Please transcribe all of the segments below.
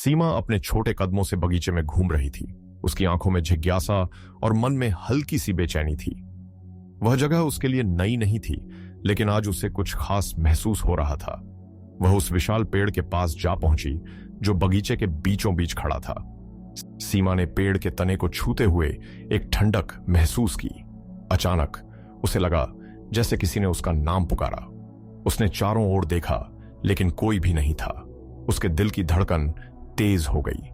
सीमा अपने छोटे कदमों से बगीचे में घूम रही थी। उसकी आंखों में जिज्ञासा और मन में हल्की सी बेचैनी थी। वह जगह उसके लिए नई नहीं थी, लेकिन आज उसे कुछ खास महसूस हो रहा था। वह उस विशाल पेड़ के पास जा पहुंची जो बगीचे के बीचों बीच खड़ा था। सीमा ने पेड़ के तने को छूते हुए एक ठंडक महसूस की। अचानक उसे लगा जैसे किसी ने उसका नाम पुकारा। उसने चारों ओर देखा, लेकिन कोई भी नहीं था। उसके दिल की धड़कन तेज हो गई।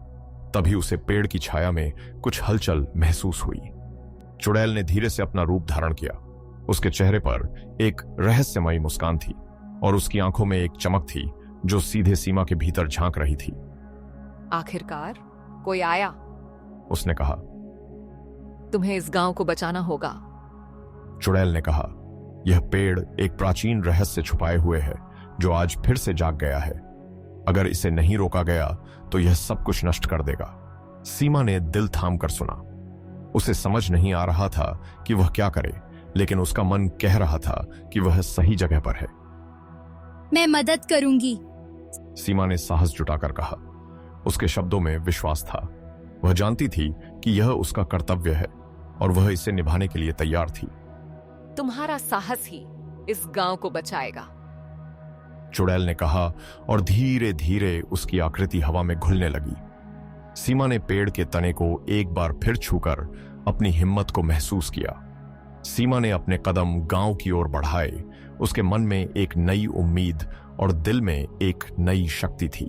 तभी उसे पेड़ की छाया में कुछ हलचल महसूस हुई। चुड़ैल ने धीरे से अपना रूप धारण किया। उसके चेहरे पर एक रहस्यमयी मुस्कान थी और उसकी आंखों में एक चमक थी जो सीधे सीमा के भीतर झांक रही थी। आखिरकार कोई आया। उसने कहा। तुम्हें इस गांव को बचाना होगा। चुड़ैल ने कहा, यह पेड़ एक प्राचीन रहस्य छुपाए हुए है जो आज फिर से जाग गया है। अगर इसे नहीं रोका गया तो यह सब कुछ नष्ट कर देगा। सीमा ने दिल थाम कर सुना। उसे समझ नहीं आ रहा था कि वह क्या करे, लेकिन उसका मन कह रहा था कि वह सही जगह पर है। मैं मदद करूंगी, सीमा ने साहस जुटाकर कहा। उसके शब्दों में विश्वास था। वह जानती थी कि यह उसका कर्तव्य है और वह इसे निभाने के लिए तैयार थी। तुम्हारा साहस ही इस गांव को बचाएगा, चुड़ैल ने कहा और धीरे धीरे उसकी आकृति हवा में घुलने लगी। सीमा ने पेड़ के तने को एक बार फिर छूकर अपनी हिम्मत को महसूस किया। सीमा ने अपने कदम गांव की ओर बढ़ाए। उसके मन में एक नई उम्मीद और दिल में एक नई शक्ति थी।